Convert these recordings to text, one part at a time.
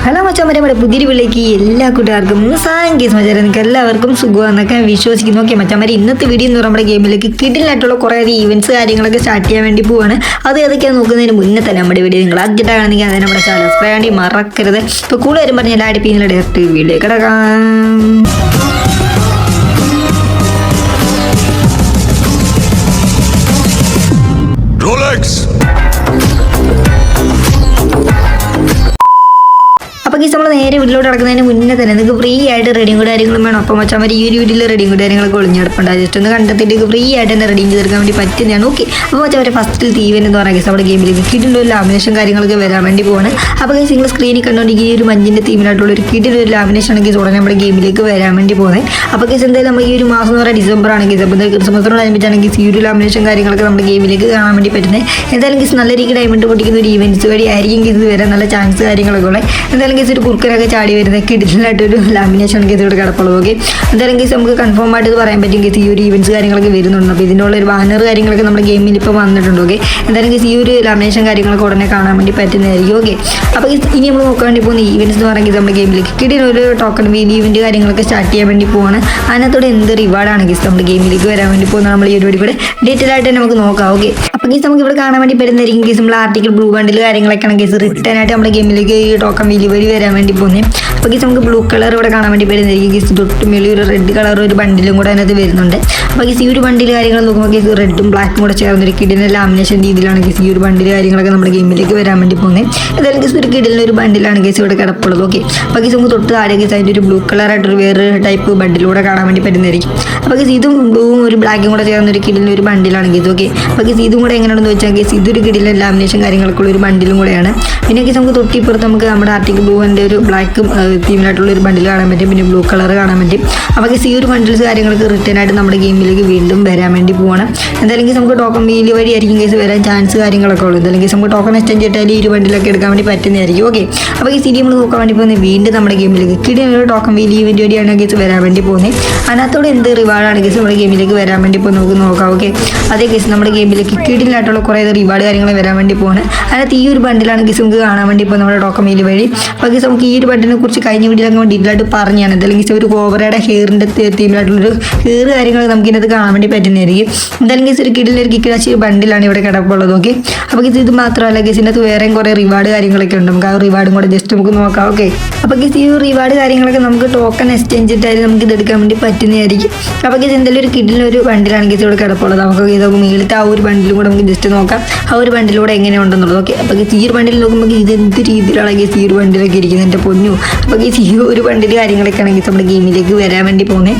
Hello മച്ചാമാരെ, നമ്മുടെ പുതിയൊരു വീട്ടിലേക്ക് എല്ലാ കൂട്ടുകാർക്കും സാങ്കേസ് മച്ചാരെ നിങ്ങൾക്ക് എല്ലാവർക്കും സുഖമാണെന്നൊക്കെ വിശ്വസിക്കുന്നു. ഓക്കെ മച്ചാമാരെ, ഇന്നത്തെ വീഡിയോ എന്ന് നമ്മുടെ ഗെയിമിലേക്ക് കിഡിലായിട്ടുള്ള കുറേ ഈവൻറ്റ്സ് കാര്യങ്ങളൊക്കെ സ്റ്റാർട്ട് ചെയ്യാൻ വേണ്ടി പോവാണ്. അത് ഏതൊക്കെയാണ് നോക്കുന്നതിന് മുന്നേ തന്നെ നമ്മുടെ വീഡിയോ നിങ്ങൾ ആദ്യമായിട്ടാണെങ്കിൽ അത് നമ്മുടെ ചാനൽ സബ്സ്ക്രൈബ് വേണ്ടി മറക്കരുത്. ഇപ്പോൾ കൂടുതൽ വരും പറഞ്ഞാൽ എല്ലാ അടിപ്പിക്കുന്ന ഡയറക്റ്റ് വീഡിയോ കിടക്കാം. അപ്പോൾ ഈ നമ്മൾ നേരെ വീട്ടിലോട്ട് നടക്കുന്നതിന് മുന്നേ തന്നെ നിങ്ങൾക്ക് ഫ്രീ ആയിട്ട് റെഡിയും കൂടെ കാര്യങ്ങളും വേണം. അപ്പോൾ മച്ചാമാർ ഈ ഒരു വീട്ടിൽ റെഡിയും കൂടെ കാര്യങ്ങളൊക്കെ ഒളിഞ്ഞെടുപ്പുണ്ടാകും. ജസ്റ്റ് ഒന്ന് കണ്ടെത്തിയിട്ട് ഫ്രീ ആയിട്ട് തന്നെ റെഡിയും ചെയ്തെടുക്കാൻ വേണ്ടി പറ്റുന്നതാണ്. ഓക്കെ അപ്പോൾ മച്ചാമാരെ, ഫസ്റ്റിൽ തീവൻ എന്ന് പറയുക നമ്മുടെ ഗെയിമിലേക്ക് കിഡിൻ്റെ ഒരു ലാമിനേഷൻ കാര്യങ്ങളൊക്കെ വരാൻ വേണ്ടി പോവാണ്. അപ്പോൾ നിങ്ങൾ സ്ക്രീനിൽ കണ്ടുകൊണ്ടെങ്കിൽ ഈ ഒരു മഞ്ഞിൻ്റെ തീമിനായിട്ടുള്ള ഒരു കിഡിൻ്റെ ഒരു ലാമിനേഷൻ ആണെങ്കിൽ ഉടനെ നമ്മുടെ ഗെയിമിലേക്ക് വരാൻ വേണ്ടി പോകുന്നത്. അപ്പോൾ എന്തായാലും നമ്മൾ ഈ ഒരു മാസം എന്ന് പറയുക ഡിസംബർ ആണെങ്കിൽ അപ്പോൾ ക്രിസ്മസിനോടനുബന്ധിച്ചാണെങ്കിൽ ഈ ഒരു ലാമിനേഷൻ കാര്യങ്ങളൊക്കെ നമ്മുടെ ഗെയിമിലേക്ക് കാണാൻ വേണ്ടി പറ്റുന്നത്. എന്തായാലും നല്ല രീതിക്ക് ഡയമണ്ട് പൊട്ടിക്കുന്ന ഒരു ഈവൻറ്റ്സ് വഴി ആയിരിക്കും ഇത് വരാൻ നല്ല ചാൻസ് കാര്യങ്ങളൊക്കെ ഉള്ളത്. എന്തായാലും ഒരു കുർക്കനൊക്കെ ചാടി വരുന്നത് കിഡിലായിട്ടൊരു ലാമിനേഷൻ കേസ് ഇവിടെ കിടപ്പുള്ളൂ. ഓക്കെ എന്തായാലും കേസ് നമുക്ക് കൺഫേം ആയിട്ട് ഇത് പറയാൻ പറ്റും കേസ് ഈ ഒരു ഈവൻറ്റ്സ് കാര്യങ്ങളൊക്കെ വരുന്നുണ്ട്. അപ്പോൾ ഇതിനുള്ള ഒരു ബാനർ കാര്യങ്ങളൊക്കെ നമ്മുടെ ഗെയിമിൽ ഇപ്പോൾ വന്നിട്ടുണ്ട്. ഓക്കെ എന്തായാലും കേസ് ഈ ഒരു ലാമിനേഷൻ കാര്യങ്ങളൊക്കെ ഉടനെ കാണാൻ വേണ്ടി പറ്റുന്നതായിരിക്കും. ഓക്കെ അപ്പോൾ ഇനി നമ്മൾ നോക്കാൻ വേണ്ടി പോകുന്ന ഈവൻറ്റ്സ് എന്ന് പറയുന്നത് നമ്മുടെ ഗെയിമിലേക്ക് കിഡിനൊരു ടോക്കൺ വീൽ ഈവൻറ്റ് കാര്യങ്ങളൊക്കെ സ്റ്റാർട്ട് ചെയ്യാൻ വേണ്ടി പോവാണ്. അതിനകത്തോടെ എന്ത് റിവാർഡാണ് കേസ് നമ്മുടെ ഗെയിമിലേക്ക് വരാൻ വേണ്ടി പോകുന്നത് നമ്മൾ ഈ ഒരു കൂടെ ഡീറ്റെയിൽ ആയിട്ട് തന്നെ നമുക്ക് നോക്കാം. ഓക്കെ അപ്പോൾ കേസ് നമുക്ക് ഇവിടെ കാണാൻ വേണ്ടി പറ്റുന്നതായിരിക്കും കേസ് നമ്മൾ ആർട്ടിക്കൽ ബ്ലൂ ബണ്ടിൽ കാര്യങ്ങളൊക്കെയാണ് കേസ് റിട്ടേൺ ആയിട്ട് നമ്മുടെ ഗെയിമിലേക്ക് ഈ ടോക്കൺ വീൽ വഴി വരാൻ വേണ്ടി പോകുന്നത്. അപ്പോൾ കേസ് നമുക്ക് ബ്ലൂ കളർ ഇവിടെ കാണാൻ വേണ്ടി പറ്റുന്നതായിരിക്കും. കേസ് തൊട്ട് മേളിൽ ഒരു റെഡ് കളർ ഒരു ബണ്ടിലും കൂടെ അതിനകത്ത് വരുന്നുണ്ട്. അപ്പോൾ കേസ് ഈ ഒരു ബണ്ടിൽ കാര്യങ്ങൾ നോക്കുമ്പോൾ കേസ് റെഡും ബ്ലാക്കും കൂടെ ചേർന്നൊരു കിഡിൻ്റെ ലാമിനേഷൻ രീതിയിലാണ് കേസ് ഈ ഒരു ബണ്ടിൽ കാര്യങ്ങളൊക്കെ നമ്മുടെ ഗെയിമിലേക്ക് വരാൻ വേണ്ടി പോകുന്നത്. എന്തായാലും കേസ് ഒരു കിഡിലിന് ഒരു ബണ്ടിലാണ് കേസ് ഇവിടെ കിടപ്പുള്ളത്. ഓക്കെ അപ്പോൾ കേസ് നമുക്ക് തൊട്ട് താഴെ കേസ് അതിൻ്റെ ഒരു ബ്ലൂ കളറായിട്ടൊരു വേറെ ടൈപ്പ് ബണ്ടിലൂടെ കാണാൻ വേണ്ടി പറ്റുന്നതായിരിക്കും. അപ്പോൾ കേസ് ഇതും ബ്ലൂവും ഒരു ബ്ലാക്കും കൂടെ ചേർന്നൊരു കിഡിലിന് ഒരു ബണ്ടിലാണ് കേസ്. ഓക്കെ അപ്പോൾ കേസ് ഇതും കൂടെ എങ്ങനെയാണെന്ന് വെച്ചാൽ കേസ് ഇതൊരു കിഡിലെ ലാമിനേഷൻ കാര്യങ്ങൾക്കുള്ള ഒരു ബണ്ടിലും കൂടെയാണ്. പിന്നെ കേസ് നമുക്ക് തൊട്ടിപ്പുറത്ത് നമുക്ക് നമ്മുടെ ആർട്ടിക്കൽ ബ്ലൂവിൻ്റെ ഒരു ബ്ലാക്കും തീമിനായിട്ടുള്ള ഒരു ബണ്ടിൽ കാണാൻ പറ്റും. പിന്നെ ബ്ലൂ കളർ കാണാൻ പറ്റും. അപ്പോൾ കേസ് ഈ ഒരു ബണ്ടിൽസ് കാര്യങ്ങൾക്ക് റിട്ടേൺ ആയിട്ട് നമ്മുടെ ഗെയിമിലേക്ക് വീണ്ടും വരാൻ വേണ്ടി പോവാണ്. എന്തായാലും കേസ് നമുക്ക് ടോക്കൺ വീല് വഴി ആയിരിക്കും കേസ് വരാൻ ചാൻസ് കാര്യങ്ങളൊക്കെ ഉള്ളൂ. എന്തായാലും കേസ് നമുക്ക് ടോക്കൺ എക്സ്ചേഞ്ച് ചെയ്താൽ ഈ ഒരു ബണ്ടിലൊക്കെ എടുക്കാൻ വേണ്ടി പറ്റുന്നതായിരിക്കും. ഓക്കെ അപ്പോൾ ഈ സിറ്റി നമ്മൾ നോക്കാൻ വേണ്ടി പോകുന്നത് വീണ്ടും നമ്മുടെ ഗെയിമിലേക്ക് കിഡിന് ഒരു ടോക്കൺ വീല് ഈവൻറ്റ് വഴിയാണ് കേസ് വരാൻ വേണ്ടി പോകുന്നത്. അതിനകത്തോടെ എന്ത് റിവാർഡാണ് കേസ് നമ്മുടെ ഗെയിമിലേക്ക് വരാൻ വേണ്ടി ഇപ്പോൾ നമുക്ക് നോക്കാം. ഓക്കെ അതേ കേസ് നമ്മുടെ ഗെയിമിലേക്ക് കിഡിലായിട്ടുള്ള കുറേ റിവാർഡ് കാര്യങ്ങൾ വരാൻ വേണ്ടി പോകുന്നത്. അതിനകത്ത് ഈ ഒരു ബണ്ടിലാണ് കേസ് നമുക്ക് കാണാൻ വേണ്ടി ഇപ്പോൾ നമ്മുടെ ടോക്കൺ വീല് വഴി. അപ്പോൾ കേസ് നമുക്ക് ഈ ഒരു ബണ്ടിനെ കുറിച്ച് കഴിഞ്ഞ വീഡിയോയിലൊക്കെ ഡീറ്റെയിലായിട്ട് പറഞ്ഞാണ്. എന്തായാലും കേസ് ഒരു കോബ്രയുടെ ഹെയറിൻ്റെ തീമിലായിട്ടുള്ളൊരു ഹെയർ കാര്യങ്ങൾ നമുക്ക് ഇതിനകത്ത് കാണാൻ വേണ്ടി പറ്റുന്നതായിരിക്കും. എന്തായാലും കേസ് ഒരു കിഡിലൊരു കിക്കിടാച്ചി ബണ്ടിലാണ് ഇവിടെ കിടപ്പുള്ളത്. ഓക്കെ അപ്പോൾ കേസ് ഇത് മാത്രമല്ല കേസ് ഇതിനകത്ത് വേറെയും കുറേ റിവാർഡ് കാര്യങ്ങളൊക്കെ ഉണ്ട്. നമുക്ക് ആ റിവാർഡും കൂടെ ജസ്റ്റ് നമുക്ക് നോക്കാം. ഓക്കെ അപ്പോൾ കേസ് ഈ റിവാർഡ് കാര്യങ്ങളൊക്കെ നമുക്ക് ടോക്കൺ എക്സ്ചേഞ്ച് ചെയ്തിട്ട് നമുക്ക് ഇതെടുക്കാൻ വേണ്ടി പറ്റുന്നതായിരിക്കും. അപ്പോൾ കേസ് എന്തായാലും ഒരു കിഡിലൊരു ബണ്ടിലാണ് കേസ് ഇവിടെ കിടപ്പുള്ളത്. നമുക്ക് ഇതൊക്കെ മേളത്തെ ആ ഒരു ബണ്ടിലും കൂടെ നമുക്ക് ജസ്റ്റ് നോക്കാം ആ ഒരു ബണ്ടിലൂടെ എങ്ങനെ ഉണ്ടെന്നുള്ളത്. ഓക്കെ അപ്പോൾ ഈ ഒരു ബണ്ടിൽ നോക്കുമ്പോൾ ഇത് എന്ത് രീതിയിലാണ് കേസ് ഈ ഒരു ബണ്ടിലൊക്കെ ഇരിക്കുന്നത് എൻ്റെ പൊന്നു. അപ്പോൾ കേസ് ഈ ഒരു ബണ്ടിൽ കാര്യങ്ങളൊക്കെ ആണെങ്കിൽ നമ്മുടെ ഗെയിമിലേക്ക് വരാൻ വേണ്ടി പോകുന്നത്.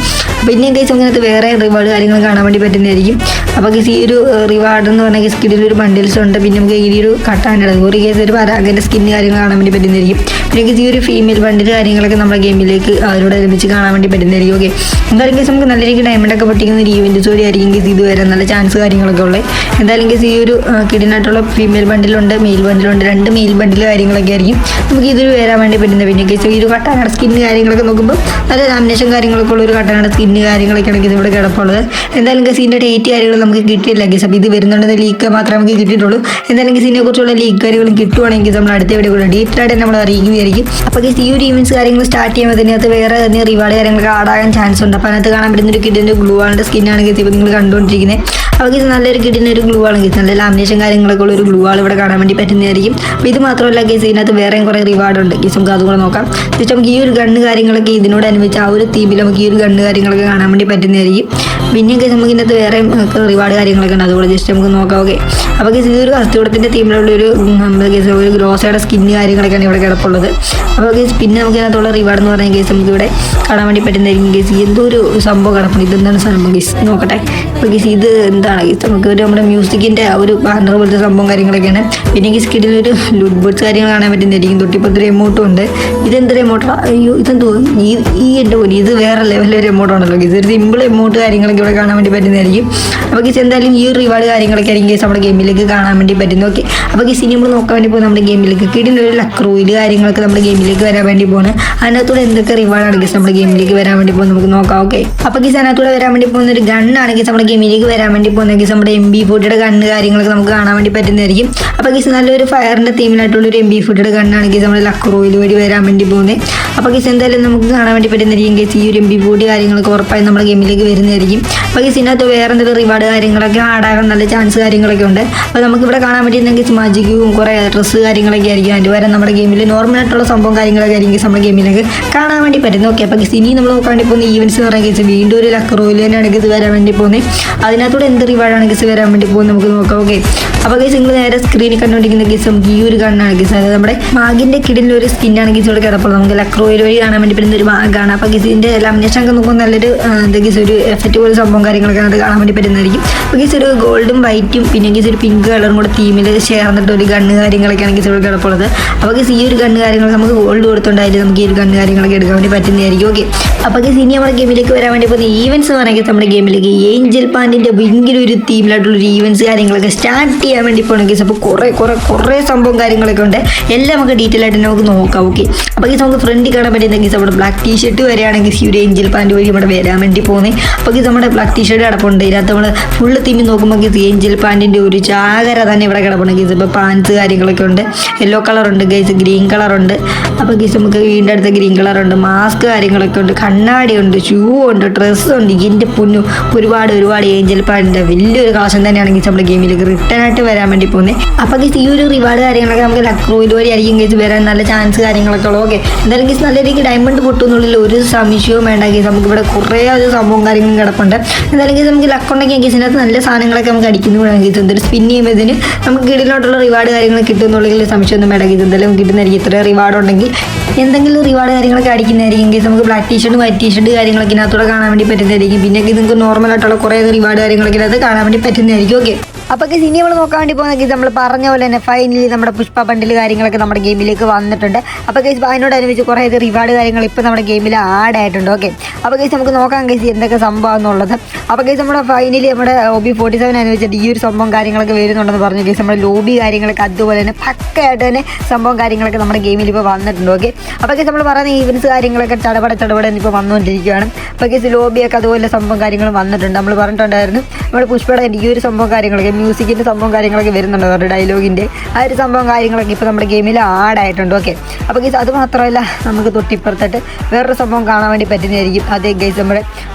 പിന്നെ കേസ് നമുക്കതിനകത്ത് വേറെ റിവാർഡ് കാര്യങ്ങൾ കാണാൻ വേണ്ടി പറ്റുന്നതായിരിക്കും. അപ്പോൾ കേസ് ഈ ഒരു റിവാർഡ് എന്ന് പറഞ്ഞാൽ കേസ് ഇതിലൊരു ബണ്ടിൽസ് ഉണ്ട്. പിന്നെ നമുക്ക് ഈ ഒരു കട്ടാനുള്ളത് ഒരു കേസ് ഒരു പരാഗൻ്റെ സ്കിന്ന് കാര്യങ്ങൾ കാണാൻ വേണ്ടി പറ്റുന്നതായിരിക്കും. പിന്നെ കേസ് ഈ ഒരു ഫീമെയിൽ ബണ്ടിൽ കാര്യങ്ങളൊക്കെ നമ്മുടെ ഗെയിമിലേക്ക് അവരോട് ലഭിച്ച് കാണാൻ വേണ്ടി പറ്റുന്നതായിരിക്കും. ഓക്കെ എന്തായാലും കേസ് നമുക്ക് നല്ല രീതിക്ക് ഡയമണ്ടൊക്കെ പൊട്ടിക്കുന്ന ഒരു ഈവൻറ്റ്സ് വഴി ആയിരിക്കും കേസ് ഇത് വരാൻ നല്ല ചാൻസ് കാര്യങ്ങളൊക്കെ ഉള്ളത്. എന്തായാലും കേസ് ഈ ഒരു കിഡിനായിട്ടുള്ള ഫീമെയിൽ ബണ്ടിലുണ്ട് മെയിൽ ബണ്ടിലുണ്ട്. രണ്ട് മെയിൽ ബണ്ടിൽ കാര്യങ്ങളൊക്കെ ആയിരിക്കും നമുക്ക് ഇതിൽ വരാൻ വേണ്ടി പറ്റുന്നത്. പിന്നെ കേസ് ഈ ഒരു കട്ടാനയുടെ സ്കിന്ന് കാര്യങ്ങളൊക്കെ നോക്കുമ്പോൾ നല്ല ലാമിനേഷൻ കാര്യങ്ങളൊക്കെ ഉള്ള ഒരു കട്ടാനയുടെ സ്കിന്ന് കാര്യങ്ങളൊക്കെയാണ് ഇത് ഇവിടെ കിടപ്പുള്ളത്. എന്തായാലും കേസ് ഇതിൻ്റെ ഡേറ്റ് കാര്യങ്ങൾ നമുക്ക് കിട്ടിയില്ല കേസ്. അപ്പോൾ ഇത് വരുന്നുണ്ടെന്ന് ലീക്ക് മാത്രമേ നമുക്ക് കിട്ടിയിട്ടുള്ളൂ. എന്തായാലും കേസ് ഇതിനെക്കുറിച്ചുള്ള ലീക്ക് കാര്യങ്ങൾ കിട്ടുവാണെങ്കിൽ നമ്മൾ അടുത്ത വീഡിയോ കൂടെ ഡീറ്റെയിൽ ആയിട്ട് നമ്മൾ അറിയിക്കുകയായിരിക്കും. അപ്പോൾ കേസ് ഈ ഒരു ഈവൻറ്റ്സ് കാര്യങ്ങൾ സ്റ്റാർട്ട് ചെയ്യുമ്പോൾ അതിനകത്ത് വേറെ തന്നെ റിവാർഡ് കാര്യങ്ങളൊക്കെ ആടാകാൻ ചാൻസ് ഉണ്ട്. അപ്പോൾ അതിനകത്ത് കാണാൻ പറ്റുന്ന ഒരു കിഡിൻ്റെ ഗ്ലൂ ആളുടെ സ്കിന്നാണ് കേസ് ഇപ്പോൾ നിങ്ങൾ കണ്ടുകൊണ്ടിരിക്കുന്നത്. അപ്പോൾ കേസ് നല്ലൊരു കിഡിൻ്റെ ഒരു ഗ്ലൂ ആണ് കേസ് നല്ല ലാമിനേഷൻ കാര്യങ്ങളൊക്കെ ഉള്ള ഒരു ഗ്ലൂ ആൾ ഇവിടെ കാണാൻ വേണ്ടി പറ്റുന്നതായിരിക്കും. അപ്പോൾ ഇത് മാത്രമല്ല കേസ് ഇതിനകത്ത് വേറെയും കുറേ റിവാർഡ് ഉണ്ട് കേസ്. നമുക്ക് അതുകൂടെ നോക്കാം. ജസ്റ്റ് നമുക്ക് ഈ ഒരു ഗണ്ണ് കാര്യങ്ങളൊക്കെ ഇതിനോട് അനുബന്ധിച്ച് ആ ഒരു തീമിൽ നമുക്ക് ഈ ഒരു ഗണ്ണ് കാര്യങ്ങളൊക്കെ കാണാൻ വേണ്ടി പറ്റുന്നതായിരിക്കും. പിന്നെ കേസ് നമുക്ക് ഇതിനകത്ത് വേറെ റിവാർഡ് കാര്യങ്ങളൊക്കെ ഉണ്ട്. അതുകൂടെ ജസ്റ്റ് നമുക്ക് നോക്കാം. ഓക്കെ അപ്പോൾ കേസ് ഇതൊരു കസ്തൂടത്തിൻ്റെ തീമിലുള്ള ഒരു കേസ് ഒരു ഗ്രോസയുടെ സ്കിന്ന് കാര്യങ്ങളൊക്കെയാണ് ഇവിടെ കിടപ്പുള്ളത്. അപ്പോൾ കേസ് പിന്നെ നമുക്ക് ഇതിനകത്തുള്ള റിവാർഡ് എന്ന് പറഞ്ഞ കേസ് നമുക്ക് ഇവിടെ കാണാൻ വേണ്ടി പറ്റുന്നതായിരിക്കും. കേസ് എന്തോ ഒരു സംഭവം കിടപ്പുണ്ട്. ഇതെന്താണ് സംഭവം കേസ് നോക്കട്ടെ. അപ്പോൾ കേസ് ഇത് എന്താണ് കേസ് നമുക്ക് ഒരു നമ്മുടെ മ്യൂസിക്കിൻ്റെ ഒരു ബാനർ പോലത്തെ സംഭവം കാര്യങ്ങളൊക്കെയാണ്. പിന്നെ കേസ് കിഡിലൊരു ലുഡ് ബേർഡ്സ് കാര്യങ്ങൾ കാണാൻ പറ്റുന്നതായിരിക്കും. തൊട്ടിപ്പത്തൊരു എമൗണ്ടും ഉണ്ട്. ഇതെന്തൊരു എമൗണ്ടാണ്? അയ്യോ ഇതെന്തോ ഈ എൻ്റെ പോലെ ഇത് വേറെ ലെവലൊരു എമൗണ്ടാണല്ലോ കേസ്. ഒരു സിമ്പിൾ എമൗണ്ട് കാര്യങ്ങളൊക്കെ ഇവിടെ കാണാൻ വേണ്ടി പറ്റുന്നതായിരിക്കും. അപ്പോൾ കേസ് എന്തായാലും ഈ റിവാർഡ് കാര്യങ്ങളൊക്കെ ആയിരിക്കും കേസ് നമ്മുടെ ഗെയിമിലേക്ക് കാണാൻ വേണ്ടി പറ്റുന്നത്. ഓക്കെ അപ്പോൾ കേസ് ഇനി നമ്മൾ നോക്കാൻ വേണ്ടി പോകും നമ്മുടെ ഗെയിമിലേക്ക് കിഡിലൊരു ലക്ക് റൂയിൽ കാര്യങ്ങളൊക്കെ നമ്മുടെ ഗെയിമിലേക്ക് വരാൻ വേണ്ടി പോകുന്നത്. അതിനകത്തൂടെ എന്തൊക്കെ റിവാർഡാണ് കേസ് നമ്മുടെ ഗെയിമിലേക്ക് വരാൻ വേണ്ടി പോകുന്നത് നമുക്ക് നോക്കാം. ഓക്കെ അപ്പോൾ കേസ് അതിനകത്തൂടെ വരാൻ വേണ്ടി പോകുന്ന ഒരു ഗണ്ണാണ് കേസ് നമ്മുടെ ഗെയിമിലേക്ക് വരാൻ വേണ്ടി പോകുന്ന ഗീസ് നമ്മുടെ MP40 കണ്ണ് കാര്യങ്ങളൊക്കെ നമുക്ക് കാണാൻ വേണ്ടി പറ്റുന്നതായിരിക്കും. അപ്പോൾ ഗീസ് നല്ലൊരു ഫയറിൻ്റെ തീമിലായിട്ടുള്ള ഒരു MP40 കണ്ണാണ് ഗീസ് നമ്മുടെ ലക്ക് റോയിൽ വഴി വരാൻ വേണ്ടി പോകുന്നത്. അപ്പോൾ ഗീസ് എന്തായാലും നമുക്ക് കാണാൻ വേണ്ടി പറ്റുന്നതായിരിക്കും ഗീസ് ഈ ഒരു MP40 കാര്യങ്ങളൊക്കെ ഉറപ്പായും നമ്മുടെ ഗെയിമിലേക്ക് വരുന്നതായിരിക്കും. അപ്പോൾ ഗീസ് ഇതിനകത്ത് വേറെ എന്തെങ്കിലും റിവാർഡ് കാര്യങ്ങളൊക്കെ ആടാകാൻ നല്ല ചാൻസ് കാര്യങ്ങളൊക്കെ ഉണ്ട്. അപ്പോൾ നമുക്കിവിടെ കാണാൻ പറ്റുന്ന ഗീസ് മാജിക്കും കുറേ ഡ്രസ്സ് കാര്യങ്ങളൊക്കെ ആയിരിക്കും അതിൻ്റെ വരെ നമ്മുടെ ഗെയിമിൽ നോർമലായിട്ടുള്ള സംഭവം കാര്യങ്ങളൊക്കെ ആയിരിക്കും നമ്മുടെ ഗെയിമിലേക്ക് കാണാൻ വേണ്ടി പറ്റുന്നത്. ഓക്കെ, അപ്പോൾ ഗീസ് ഇനി നമ്മൾ നോക്കാൻ വേണ്ടി പോകുന്ന ഈവൻസ് എന്ന് പറയുന്ന ഗീസ് വീണ്ടും ഒരു ലക്ക് റോയിൽ തന്നെയാണ് ഗീസ് വരാൻ വേണ്ടി പോകുന്നത്. അതിനകത്തൂടെ എന്ത് റിവാർഡാണ് ഗീസ് വരാൻ വേണ്ടി പോകുന്നത് നമുക്ക് നോക്കാം. ഓക്കെ, അപ്പോൾ ഗീസ് നിങ്ങൾ നേരെ സ്ക്രീനിൽ കണ്ടുകൊണ്ടിരിക്കുന്ന ഗീസ് നമുക്ക് ഈ ഒരു കണ്ണാണ് ഗീസ്, അതായത് നമ്മുടെ മാഗിൻ്റെ കിടിലുള്ള ഒരു സ്കിന്നാണ് ഗീസ് ഇവിടെ കിടപ്പോൾ നമുക്ക് ലക്ക് റോയിൽ വഴി കാണാൻ വേണ്ടി പറ്റുന്ന ഒരു മാഗാണ്. അപ്പോൾ ഗീസ് ഇതിൻ്റെ ലാമിനേഷൻ ഒക്കെ നോക്കുമ്പോൾ നല്ലൊരു എന്താ ഗീസ് ഒരു എഫക്റ്റ് പോലെ സംഭവം കാര്യങ്ങളൊക്കെ അത് കാണാൻ വേണ്ടി പറ്റുന്നതായിരിക്കും. അപ്പോൾ ഗീസ് ഒരു ഗോൾഡും വൈറ്റും പിന്നെ ഗീസ് ഒരു പിങ്ക് കളറും കൂടെ തീമിൽ ചേർന്നിട്ട് ഒരു ഗണ്ണ് കാര്യങ്ങളൊക്കെയാണ് ഗീസ് ഇവിടെ കിടപ്പുള്ളത്. അപ്പോൾ ഗീസ് ഈ ഒരു ഗണ്ണ് കാര്യങ്ങൾ നമുക്ക് ഗോൾഡ് കൊടുത്തുകൊണ്ടായാലും നമുക്ക് ഈ ഒരു ഗണ്ണ് കാര്യങ്ങളൊക്കെ എടുക്കാൻ വേണ്ടി പറ്റുന്നതായിരിക്കും. ഓക്കെ, അപ്പോൾ ഗീസ് ഇനി നമ്മുടെ ഗെയിമിലേക്ക് വരാൻ വേണ്ടി പോകുന്ന ഈവൻസ് എന്ന് പറയുന്നത് നമ്മുടെ ഗെയിമിലേക്ക് ഏഞ്ചൽ പാൻറ്റിൻ്റെ ഭയങ്കര ഒരു തീമിലായിട്ടുള്ളൊരു ഈവൻസ് കാര്യങ്ങളൊക്കെ സ്റ്റാർട്ട് ചെയ്യാൻ വേണ്ടി പോകണം ഗീസ്. അപ്പോൾ കുറേ സംഭവം കാര്യങ്ങളൊക്കെ ഉണ്ട്, എല്ലാം നമുക്ക് ഡീറ്റെയിൽ ആയിട്ട് നമുക്ക് നോക്കാം. ഓക്കെ, അപ്പോൾ ഗീസ് നമുക്ക് ഫ്രണ്ടിൽ കാണാൻ പറ്റുന്ന ഗീസ് നമ്മുടെ ബ്ലാക്ക് ടീഷർട്ട് വരെയാണെങ്കിൽ ഈ ഒരു ഏഞ്ചൽ പാൻറ്റ് വഴി നമ്മുടെ വരാൻ വേണ്ടി പോകുന്നത്. അപ്പോൾ ഗീസ് നമ്മുടെ ബ്ലാക്ക് ടീഷർട്ട് കിടപ്പുണ്ട്. ഇതിനകത്ത് നമ്മൾ ഫുള്ള് തീമി നോക്കുമ്പോൾ ഗീസ് ഏഞ്ചൽ പാൻറ്റിൻ്റെ ഒരു ചാകര തന്നെ ഇവിടെ കിടപ്പുണ്ട് ഗീസ്. ഇപ്പോൾ പാൻസ് കാര്യങ്ങളൊക്കെ ഉണ്ട്, യെല്ലോ കളറുണ്ട് ഗീസ്, ഗ്രീൻ കളറുണ്ട്. അപ്പോൾ ഗീസ് നമുക്ക് വീണ്ടും അടുത്ത ഗ്രീൻ കളറുണ്ട്, മാസ്ക് കാര്യങ്ങളൊക്കെ ഉണ്ട്, കണ്ണാടിയുണ്ട്, ഷൂ ഉണ്ട്, ഡ്രസ്സുണ്ട്. ഇതിൻ്റെ പൊന്നു ഒരുപാട് ഏഞ്ചൽ പാൻറ്റിൻ്റെ വലിയൊരു കളക്ഷൻ തന്നെയാണ് ഗീസ് നമ്മുടെ ഗെയിമിലേക്ക് റിട്ടേൺ ആയിട്ട് വരാൻ വേണ്ടി പോകുന്നത്. അപ്പോൾ ഗീസ് ഈ ഒരു റിവാർഡ് കാര്യങ്ങളൊക്കെ നമുക്ക് ലക്ക് റോയിൽ വഴി ആയിരിക്കും ഗീസ് വരാൻ നല്ല ചാൻസ് കാര്യങ്ങളൊക്കെ ഉള്ളൂ. ഓക്കെ, എന്തായാലും ഗീസ് നല്ല രീതിക്ക് ഡയമണ്ട് പൊട്ടുന്നുള്ളിൽ ഒരു സംശയവും വേണ്ട ഗീസ്. നമുക്കിവിടെ കുറേ ഒരു സംഭവം കാര്യങ്ങളും കിടപ്പുണ്ട്. എന്തായാലും ഗീസ് നമുക്ക് ലക്ക് ഉണ്ടെങ്കിൽ ഗീസിനകത്ത് നല്ല സാധനങ്ങളൊക്കെ നമുക്ക് അടിക്കുന്നു വേണം ഗീസ്. എന്തൊരു സ്പിൻ ചെയ്യുമ്പോഴത്തേന് നമുക്ക് കീഴിലോട്ടുള്ള റിവാർഡ് കാര്യങ്ങൾ കിട്ടുന്നുള്ളിൽ സംശയമൊന്നും വേണ്ട ഗീസ്. എന്തായാലും കിട്ടുന്നതായിരിക്കും. ഇത്ര റിവാർഡ് ഉണ്ടെങ്കിൽ എന്തെങ്കിലും റിവാർഡ് കാര്യങ്ങളൊക്കെ അടിക്കുന്നതായിരിക്കും ഗീസ്. നമുക്ക് ബ്ലാക്ക് ടീഷർട്ട് വൈറ്റ് ടീഷർട്ട് കാര്യങ്ങളൊക്കെ ഇതിനകത്തൂടെ കാണാൻ വേണ്ടി പറ്റുന്നതായിരിക്കും. പിന്നെ നിങ്ങൾക്ക് നോർമലായിട്ടുള്ള കുറേ റിവാർഡ് കാര്യങ്ങളൊക്കെ ഇതിനകത്ത് കാണാൻ വേണ്ടി പറ്റുന്നതായിരിക്കും. ഓക്കെ, അപ്പോൾ ഗീസ് ഇനി നമ്മൾ നോക്കാൻ വേണ്ടി പോകുന്ന ഗീസ് നമ്മൾ പറഞ്ഞ പോലെ തന്നെ ഫൈനലി നമ്മുടെ പുഷ്പ ബണ്ടിൽ കാര്യങ്ങളൊക്കെ നമ്മുടെ ഗെയിമിലേക്ക് വന്നിട്ടുണ്ട്. അപ്പോൾ ഗീസ് അതിനോടനുബന്ധിച്ച് കുറേ റിവാർഡ് കാര്യങ്ങൾ ഇപ്പോൾ നമ്മുടെ ഗെയിമിൽ ആഡ് ആയിട്ടുണ്ട്. ഓക്കെ, അപ്പോൾ ഗീസ് നമുക്ക് നോക്കാം ഗീസ് എന്തൊക്കെ സംഭവം എന്നുള്ളത്. അപ്പോൾ ഗീസ് നമ്മുടെ ഫൈനലി നമ്മുടെ OB47 അനുവദിച്ചിട്ട് ഈ ഒരു സംഭവം കാര്യങ്ങളൊക്കെ വരുന്നുണ്ടെന്ന് പറഞ്ഞു ഗീസ്. നമ്മുടെ ലോബി കാര്യങ്ങളൊക്കെ അതുപോലെ തന്നെ പക്കയായിട്ട് തന്നെ സംഭവം കാര്യങ്ങളൊക്കെ നമ്മുടെ ഗെയിമിൽ ഇപ്പോൾ വന്നിട്ടുണ്ട്. ഓക്കെ, അപ്പോൾ ഗീസ് നമ്മൾ പറയുന്ന ഈവൻസ് കാര്യങ്ങളൊക്കെ ചടപട ഇപ്പോൾ വന്നുകൊണ്ടിരിക്കുകയാണ്. അപ്പോൾ ഗീസ് ലോബിയൊക്കെ അതുപോലെ സംഭവം കാര്യങ്ങളും വന്നിട്ടുണ്ട്. നമ്മൾ പറഞ്ഞിട്ടുണ്ടായിരുന്നു നമ്മുടെ പുഷ്പയുടെ ഈ ഒരു സംഭവം കാര്യങ്ങളൊക്കെ മ്യൂസിക്കിൻ്റെ സംഭവം കാര്യങ്ങളൊക്കെ വരുന്നുണ്ട്, അവരുടെ ഡയലോഗിൻ്റെ ആ ഒരു സംഭവം കാര്യങ്ങളൊക്കെ ഇപ്പോൾ നമ്മുടെ ഗെയിമിൽ ആഡായിട്ടുണ്ട്. ഓക്കെ, അപ്പോൾ ഗൈസ് അത് മാത്രമല്ല നമുക്ക് തൊട്ടിപ്പുറത്തായിട്ട് വേറൊരു സംഭവം കാണാൻ വേണ്ടി പറ്റുന്നതായിരിക്കും. അതേ ഗൈസ് നമ്മുടെ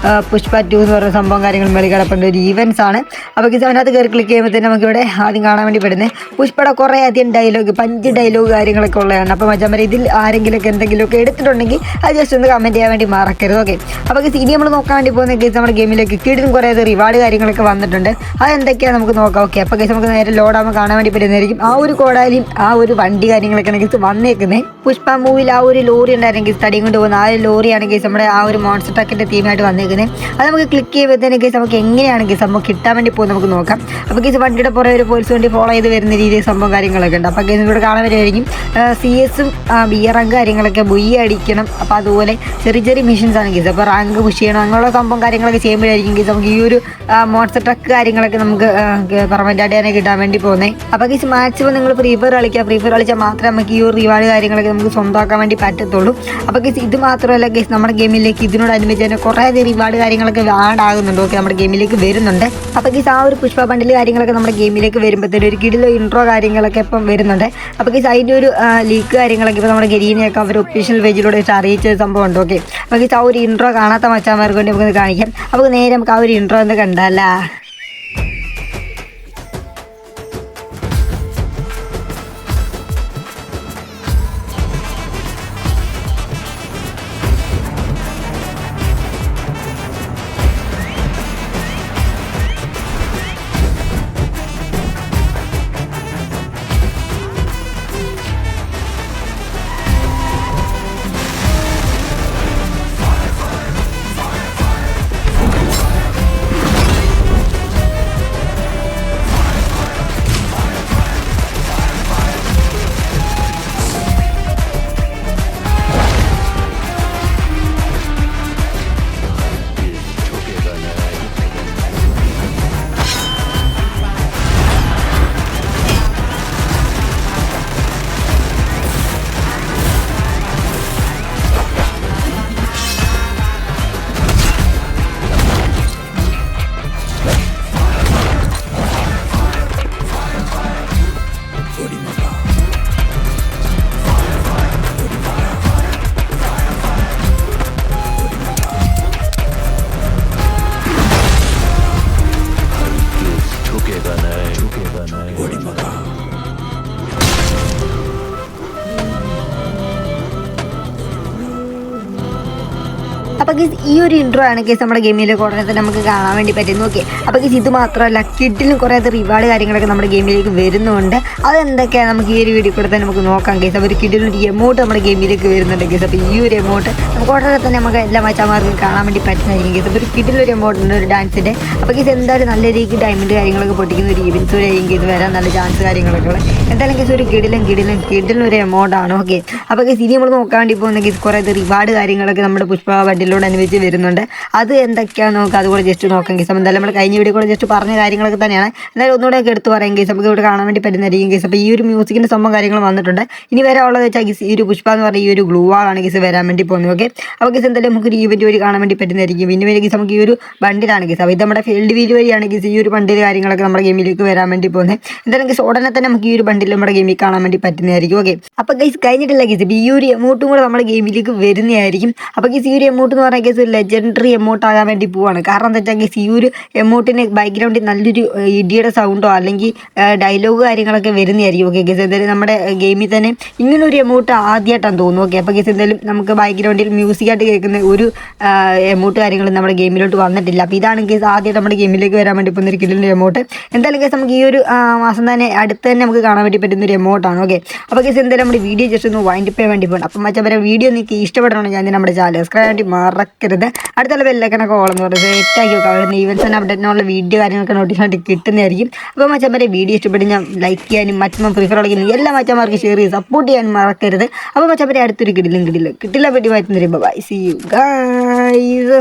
പുഷ്പ 2 എന്ന് പറയുന്ന സംഭവം കാര്യങ്ങൾ മേളിൽ കിടപ്പുണ്ട്, ഒരു ഈവൻസ് ആണ്. അപ്പോൾ ഗൈസ് അതിനകത്ത് കയറി ക്ലിക്ക് ചെയ്യുമ്പോഴത്തേന് നമുക്കിവിടെ ആദ്യം കാണാൻ വേണ്ടി പറ്റുന്നത് പുഷ്പയുടെ കുറേ അധികം ഡയലോഗ് 5 ഡയലോഗ് കാര്യങ്ങളൊക്കെ ഉള്ളതാണ്. അപ്പോൾ മച്ചാൻ ഇതിൽ ആരെങ്കിലുമൊക്കെ എന്തെങ്കിലുമൊക്കെ എടുത്തിട്ടുണ്ടെങ്കിൽ അത് ജസ്റ്റ് ഒന്ന് കമൻറ്റ് ചെയ്യാൻ വേണ്ടി മറക്കരുത്. ഓക്കെ, അപ്പോൾ ഗൈസ് ഇനി നമ്മൾ നോക്കാൻ വേണ്ടി പോകുന്ന ഗൈസ് നമ്മുടെ ഗെയിമിലേക്ക് കിടിലും കുറേ റിവാർഡ് കാര്യങ്ങളൊക്കെ വന്നിട്ടുണ്ട്. അതെന്തൊക്കെയാണ് നമുക്ക് നോക്കാം. ഓക്കെ, അപ്പോൾ ഗൈസ് നമുക്ക് നേരെ ലോഡാകുമ്പോൾ കാണാൻ വേണ്ടി പറ്റുന്നതായിരിക്കും. ആ ഒരു കോടാലിയും ആ ഒരു വണ്ടി കാര്യങ്ങളൊക്കെ ഗൈസ് വന്നേക്കുന്നത് പുഷ്പ മൂവിൽ ആ ഒരു ലോറി ഉണ്ടായിരുന്നെങ്കിൽ തടിയും കൊണ്ട് പോകുന്ന ആ ഒരു ലോറിയാണ് ഗൈസ് നമ്മുടെ ആ ഒരു മോൺസ്റ്റർ ട്രക്കിൻ്റെ തീമായിട്ട് വന്നേക്കുന്നത്. അത് നമുക്ക് ക്ലിക്ക് ചെയ്യുമ്പോഴത്തേന് ഗൈസ് നമുക്ക് എങ്ങനെയാണ് ഗൈസ് നമുക്ക് കിട്ടാൻ വേണ്ടി പോകുന്നത് നമുക്ക് നോക്കാം. അപ്പോൾ ഗൈസ് വണ്ടിയുടെ പുറകെ ഒരു പോലീസ് വണ്ടി ഫോളോ ചെയ്ത് വരുന്ന രീതിയിൽ സംഭവം കാര്യങ്ങളൊക്കെ ഉണ്ട്. അപ്പോൾ ഗൈസ് ഇവിടെ കാണാൻ വരുമായിരിക്കും CS ബിയറങ്ക് കാര്യങ്ങളൊക്കെ ബുയ്യ അടിക്കണം. അപ്പോൾ അതുപോലെ ചെറിയ മിഷൻസ് ആണ് ഗൈസ്. അപ്പോൾ റാങ്ക് പുഷ് ചെയ്യണം അങ്ങനെയുള്ള സംഭവം കാര്യങ്ങളൊക്കെ ചെയ്യുമ്പോഴായിരിക്കും ഗൈസ് നമുക്ക് ഈ ഒരു മോൺസ്റ്റർ ട്രക്ക് കാര്യങ്ങളൊക്കെ നമുക്ക് പെർമനൻ്റ് ആയിട്ട് കിട്ടാൻ വേണ്ടി പോകുന്നത്. അപ്പോൾ ഗൈസ് മാക്സിമം നിങ്ങൾ ഫ്രീ ഫയർ കളിച്ചാൽ മാത്രമേ നമുക്ക് ഈ ഒരു റിവാർഡ് കാര്യങ്ങളൊക്കെ നമുക്ക് സ്വന്തമാക്കാൻ വേണ്ടി പറ്റത്തുള്ളൂ. അപ്പോൾ ഗൈസ് ഇത് മാത്രമല്ല ഗൈസ് നമ്മുടെ ഗെയിമിലേക്ക് ഇതിനോടനുബന്ധിച്ച് തന്നെ കുറേ റിവാർഡ് കാര്യങ്ങളൊക്കെ ആഡ് ആകുന്നുണ്ട്. ഓക്കെ, നമ്മുടെ ഗെയിമിലേക്ക് വരുന്നുണ്ട്. അപ്പോൾ ഗൈസ് ആ ഒരു പുഷ്പ ബണ്ടിൽ കാര്യങ്ങളൊക്കെ നമ്മുടെ ഗെയിമിലേക്ക് വരുമ്പോഴത്തേനും ഒരു കിടിലോ ഇൻട്രോ കാര്യങ്ങളൊക്കെ ഇപ്പം വരുന്നുണ്ട്. അപ്പോൾ ഗൈസ് അതിൻ്റെ ഒരു ലീക്ക് കാര്യങ്ങളൊക്കെ ഇപ്പോൾ നമ്മുടെ ഗരീനെയൊക്കെ അവർ ഒഫീഷ്യൽ പേജിലൂടെ വെച്ച് അറിയിച്ച സംഭവം ഉണ്ട്. ഓക്കെ, അപ്പോൾ ഗൈസ് ആ ഒരു ഇൻട്രോ കാണാത്ത മച്ചാന്മാർക്ക് വേണ്ടി നമുക്ക് കാണിക്കാം. അപ്പോൾ നേരെ നമുക്ക് ആ ഒരു ഇൻട്രോ ഒന്ന് കണ്ടല്ല. അപ്പോൾ ഗൈസ് ഈ ഒരു ഇൻട്രോ ആണ് ഗൈസ് നമ്മുടെ ഗെയിമിലേക്ക് ഉടനെ തന്നെ നമുക്ക് കാണാൻ വേണ്ടി പറ്റുന്നു. ഓക്കെ, അപ്പോൾ ഗൈസ് ഇത് മാത്രമല്ല കിഡിലും കുറേ റിവാർഡ് കാര്യങ്ങളൊക്കെ നമ്മുടെ ഗെയിമിലേക്ക് വരുന്നുണ്ട്. അതെന്തൊക്കെയാണ് നമുക്ക് ഈ ഒരു വീഡിയോ കൂടെ തന്നെ നമുക്ക് നോക്കാം ഗൈസ്. അപ്പോൾ ഒരു കിഡിലൊരു എമൗണ്ട് നമ്മുടെ ഗെയിമിലേക്ക് വരുന്നുണ്ട് ഗൈസ്. അപ്പോൾ ഈ ഒരു എമൗണ്ട് നമുക്ക് ഉടനെ തന്നെ നമുക്ക് എല്ലാ മച്ചാന്മാർക്കും കാണാൻ വേണ്ടി പറ്റുന്നതായിരിക്കും ഗൈസ്. അപ്പോൾ ഒരു കിഡിലൊരു എമൗണ്ട് ഉണ്ട് ഒരു ഡാൻസിൻ്റെ. അപ്പോൾ ഗൈസ് എന്തായാലും നല്ല രീതിക്ക് ഡയമണ്ട് കാര്യങ്ങളൊക്കെ പൊട്ടിക്കുന്ന ഒരു ഇവൻസ് ആയിരിക്കും ഇത് വരാൻ നല്ല ചാൻസ് കാര്യങ്ങളൊക്കെ ഉള്ളത്. എന്തായാലും ഗൈസ് ഒരു കിഡിലൊരു എമൗണ്ട് ആണ്. ഓക്കെ, അപ്പോൾ ഗൈസ് ഇനി നമ്മൾ നോക്കാൻ വേണ്ടി പോകുന്ന ഗൈസ് കുറേ റിവാർഡ് കാര്യങ്ങളൊക്കെ നമ്മുടെ പുഷ്പ ബണ്ടിലോട് അനുവദിച്ച് വരുന്നുണ്ട്. അത് എന്തൊക്കെയാണെന്ന് നമുക്ക് അതുകൂടെ ജസ്റ്റ് നോക്കാം ഗൈസ്. അപ്പോൾ എന്തായാലും നമ്മൾ കഴിഞ്ഞ വീഡിയോ കൂടെ ജസ്റ്റ് പറഞ്ഞ കാര്യങ്ങളൊക്കെ തന്നെയാണ്. എന്തായാലും ഒന്നുകൂടെ ഒക്കെ എടുത്ത് പറയാം ഗൈസ്. നമുക്ക് ഇവിടെ കാണാൻ വേണ്ടി പറ്റുന്നതായിരിക്കും ഗൈസ്. അപ്പോൾ ഈ ഒരു മ്യൂസിക്കിൻ്റെ സംഭവം കാര്യങ്ങൾ വന്നിട്ടുണ്ട്. ഇനി വരാനുള്ളത് വെച്ചാൽ ഗൈസ് ഈ ഒരു പുഷ്പ എന്ന് പറഞ്ഞ ഈ ഒരു ഗ്ലൂ വാളാണ് ഗൈസ് വരാൻ വേണ്ടി പോകുന്നത്. ഓക്കെ, അപ്പോൾ ഗൈസ് എന്തായാലും നമുക്ക് ഒരു ഈവൻറ്റ് വഴി കാണാൻ വേണ്ടി പറ്റുന്നതായിരിക്കും. പിന്നെ വരെ ഗൈസ് നമുക്ക് ഈ ഒരു ബണ്ടിലാണ് ഗൈസ്. അപ്പോൾ ഇത് നമ്മുടെ ഫീൽഡ് വീല് വഴിയാണ് ഗൈസ് ഈ ഒരു ബണ്ടിൽ കാര്യങ്ങളൊക്കെ നമ്മുടെ ഗെയിമിലേക്ക് വരാൻ വേണ്ടി പോകുന്നത്. എന്തായാലും ഗൈസ് ഉടനെ തന്നെ നമുക്ക് ഈ ഒരു ബണ്ടിൽ നമ്മുടെ ഗെയിമിൽ കാണാൻ വേണ്ടി പറ്റുന്നതായിരിക്കും. ഓക്കെ, അപ്പോൾ ഗൈസ് കഴിഞ്ഞിട്ടില്ല ഗൈസ്. ഈ ഒരു എമൗണ്ടും കൂടെ നമ്മുടെ ഗെയിമിലേക്ക് വരുന്നതായിരിക്കും. അപ്പോൾ ഗൈസ് ഈ ഒരു എമൗണ്ട് എന്ന് പറഞ്ഞാൽ ഗൈസ് ലെജൻഡറി എമൗണ്ട് ആകാൻ വേണ്ടി പോവാണ്. കാരണം എന്താ വെച്ചാൽ ഗൈസ് ഈ ഒരു എമൗണ്ടിന് ബാക്ക്ഗ്രൗണ്ടിൽ നല്ലൊരു ഇടിയുടെ സൗണ്ടോ അല്ലെങ്കിൽ ഡയലോഗ് കാര്യങ്ങളൊക്കെ വരുന്നതായിരിക്കും. ഓക്കെ ഗൈസ്, എന്തായാലും നമ്മുടെ ഗെയിമിൽ തന്നെ ഇങ്ങനൊരു എമൗണ്ട് ആദ്യമായിട്ടാണ് തോന്നുന്നു. ഓക്കെ, അപ്പോൾ ഗൈസ് എന്തായാലും നമുക്ക് ബാക്ക്ഗ്രൗണ്ടിൽ മ്യൂസിക്കായിട്ട് കേൾക്കുന്ന ഒരു എമൗണ്ട് കാര്യങ്ങളും നമ്മുടെ ഗെയിമിലോട്ട് വന്നിട്ടില്ല. അപ്പോൾ ഇതാണ് ഗൈസ് ആദ്യമായിട്ട് നമ്മുടെ ഗെയിമിലേക്ക് വരാൻ വേണ്ടി പോകുന്ന ഒരു കിഡിലിൻ്റെ എമൗണ്ട്. എന്തായാലും ഗൈസ് നമുക്ക് ഈ ഒരു മാസം തന്നെ അടുത്ത് തന്നെ നമുക്ക് കാണാൻ വേണ്ടി പറ്റുന്ന ഒരു എമൗണ്ടാണ്. ഓക്കെ, അപ്പോൾ ഗൈസ് എന്തായാലും നമ്മുടെ വീഡിയോ ജസ്റ്റ് ഒന്ന് വൈൻഡ് അപ്പ് ചെയ്യാൻ വേണ്ടി പോകണം. അപ്പം മച്ചാ വീഡിയോ നിങ്ങൾക്ക് ഇഷ്ടപ്പെടണമെങ്കിൽ ഞാൻ നമ്മുടെ ചാനൽ സബ്സ്ക്രൈബ് വേണ്ടി മറക്കരുത്. അടുത്തുള്ള ബെല്ലൈക്കനൊക്കെ ഓളം എന്ന് പറയുന്നത് സെറ്റാക്കി വെക്കാം. അവിടെ ഈവൻസ് തന്നെ അപ്ഡേറ്റിനുള്ള വീഡിയോ കാര്യങ്ങളൊക്കെ നോട്ടിഫിക്കേഷൻ കിട്ടുന്നതായിരിക്കും. അപ്പോൾ മച്ചാന്മാരെ വീഡിയോ ഇഷ്ടപ്പെട്ട് ഞാൻ ലൈക്ക് ചെയ്യാനും മറ്റും പ്രിഫർ കളിക്കാനും എല്ലാ മച്ചാന്മാർക്ക് ഷെയർ ചെയ്ത് സപ്പോർട്ട് ചെയ്യാനും മറക്കരുത്. അപ്പോൾ മച്ചാന്മാരെ അടുത്തൊരു കിട്ടില്ല വീഡിയോ വായിച്ചു തരുമ്പോൾ ബൈ, സീ യു ഗൈസ്.